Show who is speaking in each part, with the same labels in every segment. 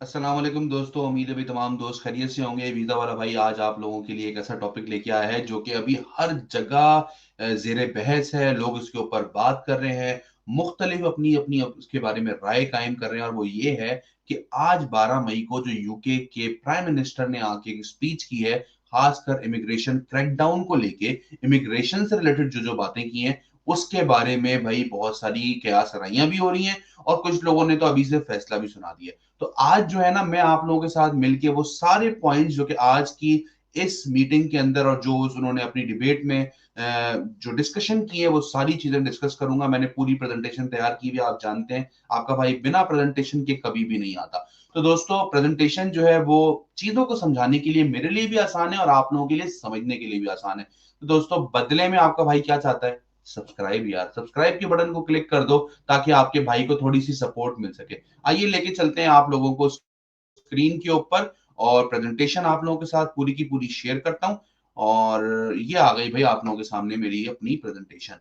Speaker 1: अस्सलाम वालेकुम दोस्तों, उम्मीद है भी तमाम दोस्त खैरियत से होंगे। वीज़ा वाला भाई आज आप लोगों के लिए एक ऐसा टॉपिक लेके आया है जो कि अभी हर जगह ज़ेरे बहस है। लोग इसके ऊपर बात कर रहे हैं, मुख्तलिफ अपनी-अपनी उसके बारे में राय कायम कर रहे हैं और वो ये है कि आज 12 मई को जो यूके के प्राइम मिनिस्टर ने आके एक स्पीच की है, खासकर इमिग्रेशन क्रैकडाउन को लेके, इमिग्रेशन से रिलेटेड जो-जो बातें की हैं, उसके बारे में भाई बहुत सारी कयास-आराइयाँ भी हो रही हैं और कुछ लोगों ने तो अभी से फैसला भी सुना दिया है। तो आज जो है ना मैं आप लोगों के साथ मिलके वो सारे पॉइंट्स जो कि आज की इस मीटिंग के अंदर और जो उन्होंने अपनी डिबेट में जो डिस्कशन की है वो सारी चीजें डिस्कस करूंगा। मैंने पूरी प्रेजेंटेशन तैयार की हुई है, आप जानते हैं आपका भाई बिना प्रेजेंटेशन के कभी भी नहीं आता। तो दोस्तों प्रेजेंटेशन जो है वो चीजों को समझाने के लिए मेरे लिए भी आसान है और आप लोगों के लिए समझने के लिए भी आसान है। तो दोस्तों बदले में आपका भाई क्या चाहता है? सब्सक्राइब यार, सब्सक्राइब के बटन को क्लिक कर दो ताकि आपके भाई को थोड़ी सी सपोर्ट मिल सके। आइए लेके चलते हैं आप लोगों को स्क्रीन के ऊपर और प्रेजेंटेशन आप लोगों के साथ पूरी की पूरी शेयर करता हूं। और ये आ गई भाई आप लोगों के सामने मेरी अपनी प्रेजेंटेशन।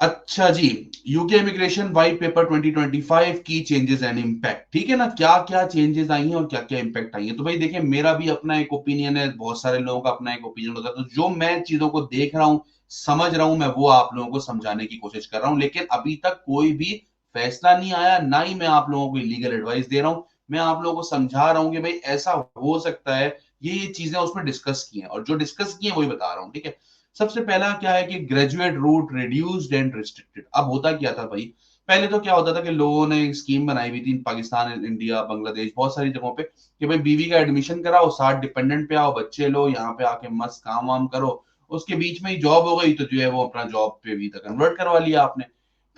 Speaker 1: अच्छा जी, यूके इमिग्रेशन वाइट पेपर 2025 की चेंजेस एंड इम्पैक्ट। ठीक है ना, क्या क्या चेंजेस आई हैं और क्या क्या इम्पैक्ट आई है। तो भाई देखिए मेरा भी अपना एक ओपिनियन है, बहुत सारे लोगों का अपना एक ओपिनियन होता है। तो जो मैं चीजों को देख रहा हूं, समझ रहा हूं, मैं वो आप लोगों को समझाने की कोशिश कर रहा हूं। लेकिन अभी तक कोई भी फैसला नहीं आया, ना ही मैं आप लोगों को लीगल एडवाइस दे रहा हूं। मैं आप लोगों को समझा रहा हूं कि भाई ऐसा हो सकता है, ये चीजें उसमें डिस्कस की हैं और जो डिस्कस की है वही बता रहा हूं। ठीक है, सबसे पहला क्या है कि graduate route reduced and restricted. अब होता क्या था भाई, पहले तो क्या होता था कि लोगों ने एक स्कीम बनाई हुई थी पाकिस्तान, इंडिया, बांग्लादेश, बहुत सारी जगहों पे कि भाई बीवी का एडमिशन कराओ, साथ डिपेंडेंट पे आओ, बच्चे लो, यहाँ पे आके मस्त काम वाम करो। उसके बीच में ही जॉब हो गई तो जो है वो अपना जॉब पे वीजा कन्वर्ट करवा लिया आपने।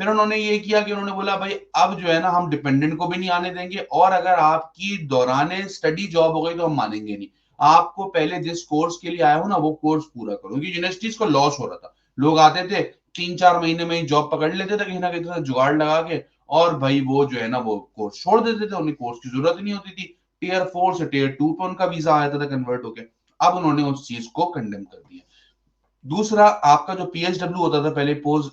Speaker 1: फिर उन्होंने ये किया कि उन्होंने बोला भाई अब जो है ना हम डिपेंडेंट को भी नहीं आने देंगे और अगर आपकी दौरान स्टडी जॉब हो गई तो हम मानेंगे नहीं। आपको पहले जिस कोर्स के लिए आया हो ना वो कोर्स पूरा करो, क्योंकि यूनिवर्सिटीज को लॉस हो रहा था। लोग आते थे 3-4 महीने में ही जॉब पकड़ लेते थे कहीं ना कहीं जुगाड़ लगा के और भाई वो जो है ना वो कोर्स छोड़ देते थे, उन्हें कोर्स की जरूरत ही नहीं होती थी। टीयर 4 से टीयर 2 पे उनका वीजा आया था कन्वर्ट होके। अब उन्होंने उस चीज को कंडेम कर दिया। दूसरा, आपका जो पीएचडब्ल्यू होता था पहले, post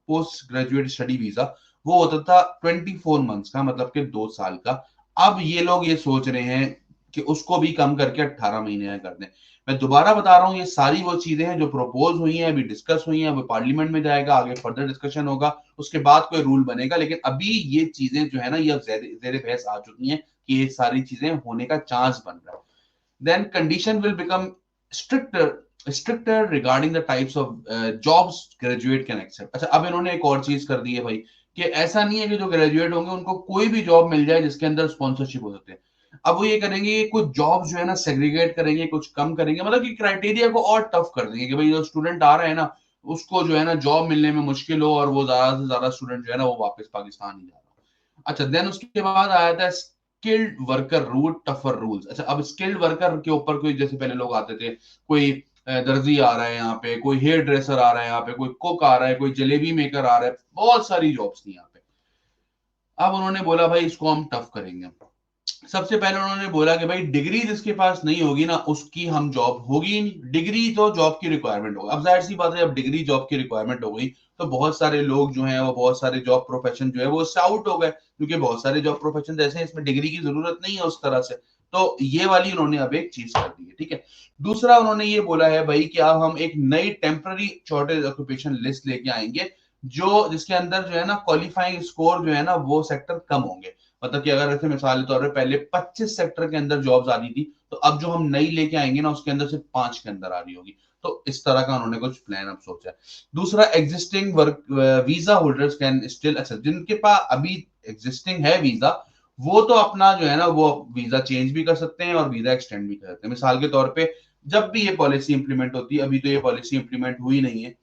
Speaker 1: post graduate study visa, वो होता था 24 मंथ्स का, मतलब कि 2 साल का। अब ये लोग ये सोच रहे हैं कि उसको भी कम करके 18 महीने का कर दें। मैं दोबारा बता रहा हूँ, ये सारी वो चीजें हैं जो प्रपोज हुई हैं, अभी डिस्कस हुई हैं, अभी पार्लियामेंट में जाएगा, आगे फर्दर डिस्कशन होगा, उसके बाद कोई रूल बनेगा। लेकिन अभी ये चीजें जो है ना ये अब जेर बहस आ चुकी हैं कि ये सारी चीजें होने का चांस बन रहा है। then condition will become stricter regarding the types of jobs graduate can accept। अच्छा, अब इन्होंने एक और चीज कर दी है भाई कि ऐसा नहीं है कि जो ग्रेजुएट होंगे उनको कोई भी जॉब मिल जाए जिसके अंदर स्पॉन्सरशिप हो सकते हैं। अब वो ये करेंगे कि कुछ जॉब जो है ना सेग्रीगेट करेंगे, कुछ कम करेंगे, मतलब कि क्राइटेरिया को और टफ कर देंगे कि भाई जो स्टूडेंट आ रहा है ना उसको जो है ना जॉब मिलने में मुश्किल हो और वो ज्यादा से ज्यादा स्टूडेंट जो है ना वो वापस पाकिस्तान ही जा रहा हो। अच्छा, देन उसके बाद आया था skilled worker rule, tougher rules. अच्छा, अब स्किल्ड वर्कर के ऊपर कोई, जैसे पहले लोग आते थे, कोई दर्जी आ रहा है यहाँ पे, कोई हेयर ड्रेसर आ रहा है यहाँ पे, कोई कुक आ रहा है, कोई जलेबी मेकर आ रहा है, बहुत सारी जॉब्स थी यहाँ पे। अब उन्होंने बोला भाई इसको हम टफ करेंगे। सबसे पहले उन्होंने बोला कि भाई डिग्री जिसके पास नहीं होगी ना उसकी हम जॉब होगी ही नहीं। डिग्री तो जॉब की रिक्वायरमेंट होगा। अब जाहिर सी बात है जब डिग्री जॉब की रिक्वायरमेंट हो गई तो बहुत सारे लोग जो हैं वो, बहुत सारे जॉब प्रोफेशन जो है वो उससे आउट हो गए, क्योंकि बहुत सारे जॉब प्रोफेशन ऐसे हैं इसमें डिग्री की जरूरत नहीं है उस तरह से। तो ये वाली उन्होंने अब एक चीज कर दी है। ठीक है, दूसरा उन्होंने ये बोला है भाई कि अब हम एक नई टेम्पररी शॉर्टेज ऑक्यूपेशन लिस्ट लेके आएंगे जो जिसके अंदर जो है ना क्वालिफाइंग स्कोर जो है ना वो सेक्टर कम होंगे। मतलब कि अगर ऐसे मिसाल के तौर पर पहले 25 सेक्टर के अंदर जॉब्स आती थी तो अब जो हम नई लेके आएंगे ना उसके अंदर सिर्फ 5 के अंदर आ रही होगी। तो इस तरह का उन्होंने कुछ प्लान अब सोचा है। दूसरा, existing work visa holders can still, अच्छा जिनके पास अभी एग्जिस्टिंग है वीजा वो तो अपना जो है ना वो वीजा चेंज भी कर सकते हैं और वीजा एक्सटेंड भी कर सकते हैं। मिसाल के तौर पे जब भी ये पॉलिसी इंप्लीमेंट होती है, अभी तो ये पॉलिसी इंप्लीमेंट हुई नहीं है,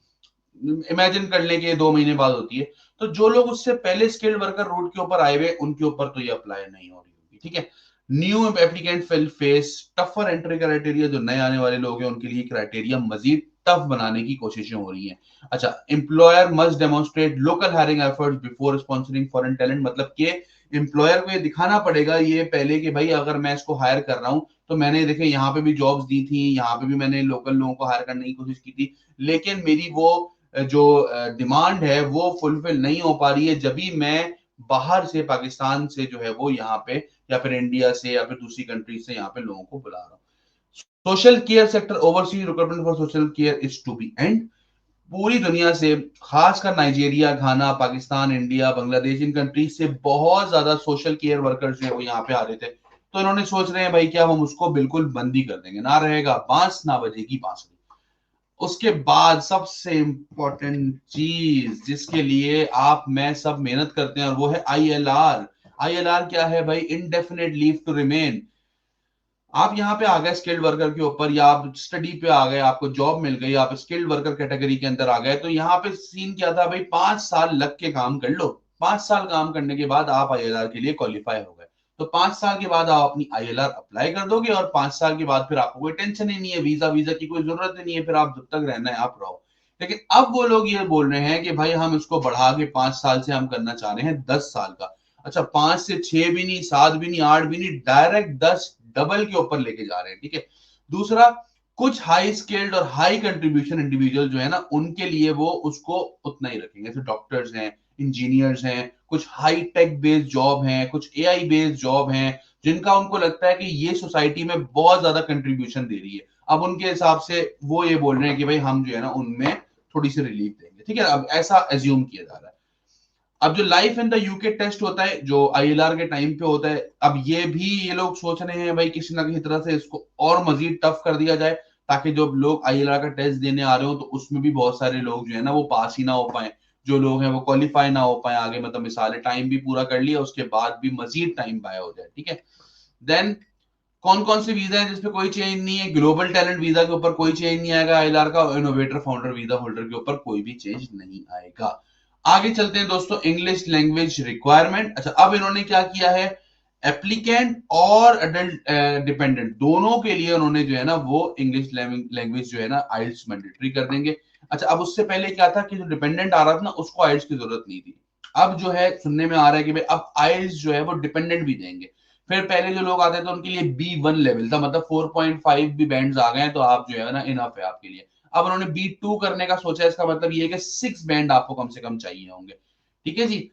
Speaker 1: इमेजिन कर लें कि ये 2 महीने बाद होती है, तो जो लोग उससे पहले स्किल्ड वर्कर रूट के ऊपर आए हुए उनके ऊपर तो ये अप्लाई नहीं हो रही होगी। ठीक है, new applicant will face tougher entry criteria. जो नए आने वाले लोग हैं उनके लिए क्राइटेरिया मजीद टफ बनाने की कोशिशें हो रही हैं। अच्छा, employer must demonstrate local hiring efforts before sponsoring foreign talent. मतलब कि एम्प्लॉयर को ये दिखाना पड़ेगा ये पहले कि भाई अगर मैं इसको हायर कर रहा हूं तो मैंने देखे यहाँ पे भी जॉब्स दी थी, यहाँ पे भी मैंने लोकल लोगों को हायर करने की कोशिश की थी, लेकिन मेरी वो जो डिमांड है वो फुलफिल नहीं हो पा रही है। जब भी मैं बाहर से पाकिस्तान से जो है वो यहाँ पे, या फिर इंडिया से या फिर दूसरी कंट्री से यहाँ पे लोगों को बुला रहा हूँ। Social care sector overseas recruitment for social care is to be end. पूरी दुनिया से, खासकर Nigeria, Ghana, Pakistan, India, Bangladesh, इन कंट्रीज से बहुत ज्यादा सोशल केयर वर्कर्स जो है वो यहाँ पे आ रहे थे। तो इन्होंने सोच रहे हैं भाई क्या हम उसको बिल्कुल बंदी कर देंगे, ना रहेगा बांस ना बजेगी बांसुरी। उसके बाद सबसे इंपॉर्टेंट चीज जिसके लिए आप मैं सब मेहनत करते हैं, और वो है ILR। ILR क्या है भाई? Indefinite leave to remain. आप यहाँ पे आ गए स्किल्ड वर्कर के ऊपर, या आप स्टडी पे आ गए, आपको जॉब मिल गई, आप स्किल्ड वर्कर कैटेगरी के अंदर आ गए, तो यहाँ पे सीन क्या था भाई? 5 साल लग के काम कर लो। 5 साल काम करने के बाद आप ILR के लिए क्वालिफाई हो गए। तो 5 साल के बाद आप अपनी ILR अप्लाई कर दोगे, और 5 साल के बाद फिर आपको कोई टेंशन ही नहीं है, वीजा वीजा की कोई जरूरत ही नहीं है, फिर आप जब तक रहना है आप रहो। लेकिन अब वो लोग ये बोल रहे हैं कि भाई हम इसको बढ़ा के 5 साल से हम करना चाह रहे हैं 10 साल का। अच्छा, 5 से 6 भी नहीं, 7 भी नहीं, 8 भी नहीं, डायरेक्ट 10 डबल के ऊपर लेके जा रहे हैं। ठीक है। दूसरा, कुछ हाई स्किल्ड और हाई कंट्रीब्यूशन इंडिविजुअल जो है ना, उनके लिए वो उसको उतना ही रखेंगे। जैसे डॉक्टर्स हैं, इंजीनियर्स हैं, कुछ हाई टेक बेस्ड जॉब हैं, कुछ AI बेस्ड जॉब हैं, जिनका उनको लगता है कि ये सोसाइटी में बहुत ज्यादा कंट्रीब्यूशन दे रही है। अब उनके हिसाब से वो ये बोल रहे हैं कि भाई हम जो है ना उनमें थोड़ी सी रिलीफ देंगे। ठीक है, अब ऐसा एज्यूम किया जा रहा है। अब जो life in the UK test होता है जो ILR के टाइम पे होता है, अब ये भी ये लोग सोच रहे हैं भाई किसी ना किसी तरह से इसको और मजीद टफ कर दिया जाए, ताकि जो लोग ILR का टेस्ट देने आ रहे हो तो उसमें भी बहुत सारे लोग जो है ना वो पास ही ना हो पाए, जो लोग हैं वो क्वालिफाई ना हो पाए आगे। मतलब मिसाल है, टाइम भी पूरा कर लिया उसके बाद भी मजीद टाइम पाया हो जाए। ठीक है। देन कौन कौन से वीजा है जिसपे कोई चेंज नहीं है? ग्लोबल टैलेंट वीजा के ऊपर कोई चेंज नहीं आएगा ILR का, इनोवेटर फाउंडर वीजा होल्डर के ऊपर कोई भी चेंज नहीं आएगा। आगे चलते हैं दोस्तों, इंग्लिश लैंग्वेज रिक्वायरमेंट। अच्छा, अब इन्होंने क्या किया है? एप्लीकेंट और अडल्ट डिपेंडेंट दोनों के लिए उन्होंने जो है ना वो इंग्लिश लैंग्वेज जो है ना IELTS मैंडेटरी कर देंगे। अच्छा, अब उससे पहले क्या था कि जो डिपेंडेंट आ रहा था ना उसको IELTS की जरूरत नहीं थी। अब जो है सुनने में आ रहा है कि भाई अब IELTS जो है वो डिपेंडेंट भी देंगे। फिर पहले जो लोग आते थे उनके लिए B1 लेवल था, मतलब 4.5 भी बैंड्स आ गए हैं, तो आप जो है ना इनफ है आपके लिए। अब उन्होंने B2 करने का सोचा है, इसका मतलब ये है कि 6 बैंड आपको कम से कम चाहिए होंगे। ठीक है जी।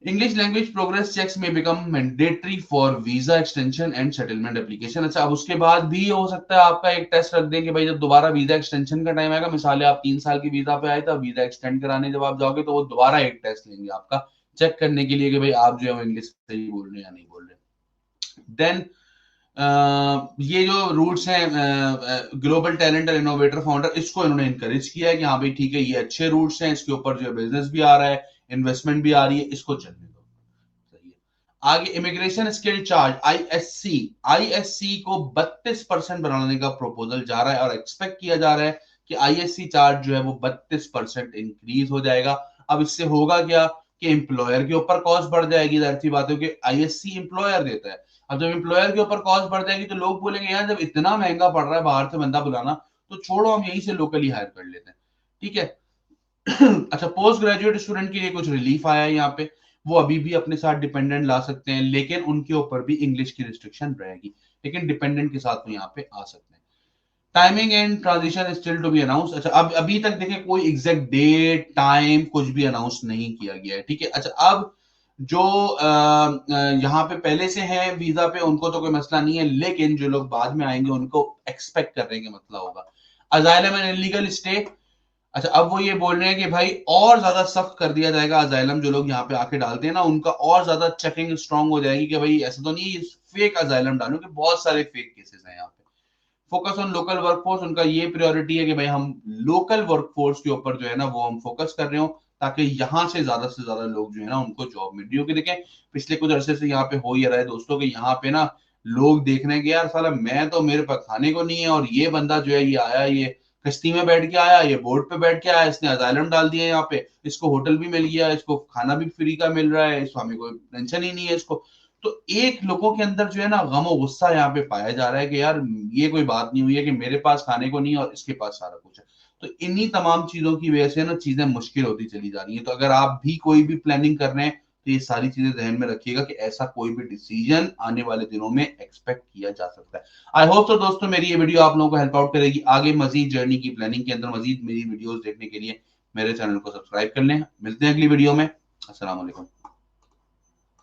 Speaker 1: इंग्लिश लैंग्वेज प्रोग्रेस चेक्स में become mandatory for visa extension and settlement application. अच्छा, अब उसके बाद भी हो सकता है आपका एक टेस्ट रख दें कि भाई जब दोबारा वीजा एक्सटेंशन का टाइम आएगा, मिसाल है आप 3 साल की वीजा पे आए थे, वीजा एक्सटेंड कराने जब आप जाओगे तो वो दोबारा एक टेस्ट लेंगे आपका, चेक करने के लिए कि भाई आप जो है इंग्लिश सही बोल रहे हैं या नहीं बोल रहे। देन ये जो रूट्स हैं ग्लोबल टैलेंट और इनोवेटर फाउंडर, इसको इन्होंने इंकरेज किया है कि हाँ भाई ठीक है, ये अच्छे रूट्स हैं, इसके ऊपर जो है बिजनेस भी आ रहा है, इन्वेस्टमेंट भी आ रही है, इसको चलने दो। सही है। आगे इमिग्रेशन स्किल चार्ज ISC को 32% बनाने का प्रपोजल जा रहा है, और एक्सपेक्ट किया जा रहा है कि ISC चार्ज जो है वो 32% इंक्रीज हो जाएगा। अब इससे होगा क्या कि एम्प्लॉयर के ऊपर कॉस्ट बढ़ जाएगी, जाहिर सी बात है कि ISC एम्प्लॉयर देता है। अब जब एम्प्लॉयर के ऊपर कॉस्ट बढ़ जाएगी तो लोग बोलेंगे यार जब इतना महंगा पड़ रहा है बाहर से बंदा बुलाना, तो छोड़ो हम यहीं से लोकली हायर कर लेते हैं। ठीक है। अच्छा, पोस्ट ग्रेजुएट स्टूडेंट के लिए कुछ रिलीफ आया है यहाँ पे, वो अभी भी अपने साथ डिपेंडेंट ला सकते हैं, लेकिन उनके ऊपर भी इंग्लिश की रिस्ट्रिक्शन रहेगी, लेकिन डिपेंडेंट के साथ वो यहाँ पे आ सकते हैं। Timing and transition still to be announce. अच्छा, अब अभी तक देखिए कोई एग्जैक्ट डेट टाइम कुछ भी अनाउंस नहीं किया गया है। ठीक है। अच्छा, अब जो यहाँ पे पहले से हैं वीजा पे उनको तो कोई मसला नहीं है, लेकिन जो लोग बाद में आएंगे उनको एक्सपेक्ट कर रहे हैं कि मसला होगा। Asylum and illegal stay. अच्छा, अब वो ये बोल रहे हैं कि भाई और ज्यादा सख्त कर दिया जाएगा अजाइलम, जो लोग यहाँ पे आके डालते हैं ना उनका और ज्यादा चेकिंग स्ट्रांग हो जाएगी कि भाई ऐसा तो नहीं है फेक अजाइलम डालो, कि बहुत सारे फेक केसेस हैं यहाँ पे। फोकस ऑन लोकल वर्कफोर्स, उनका ये प्रायोरिटी है कि भाई हम लोकल वर्कफोर्स के ऊपर जो है ना वो हम फोकस कर रहे हो, ताकि यहां से ज्यादा लोग जो है ना उनको जॉब मिल रही हो। कि देखें पिछले कुछ अरसे से यहाँ पे हो ही रहा है दोस्तों, कि यहाँ पे ना लोग देख रहे हैं कि यार साला मैं तो, मेरे पास खाने को नहीं है, और ये बंदा जो है ये आया, ये कश्ती में बैठ के आया, ये बोट पे बैठ के आया, इसने अजाइलम डाल दिया यहाँ पे, इसको होटल भी मिल गया, इसको खाना भी फ्री का मिल रहा है, इसको हमें कोई टेंशन ही नहीं है इसको। तो एक लोगों के अंदर जो है ना गम और गुस्सा यहाँ पे पाया जा रहा है कि यार ये कोई बात नहीं हुई है कि मेरे पास खाने को नहीं है और इसके पास सारा कुछ है। तो इन्हीं तमाम चीजों की वजह से ना चीजें मुश्किल होती चली जा रही है। तो अगर आप भी कोई भी प्लानिंग कर रहे हैं तो ये सारी चीजें ध्यान में रखिएगा कि ऐसा कोई भी डिसीजन आने वाले दिनों में एक्सपेक्ट किया जा सकता है। आई होप तो दोस्तों मेरी ये वीडियो आप लोगों को हेल्प आउट करेगी। आगे मजीद जर्नी की प्लानिंग के अंदर मजीद मेरी वीडियोस देखने के लिए मेरे चैनल को सब्सक्राइब कर लें। मिलते हैं अगली वीडियो में। अस्सलाम वालेकुम।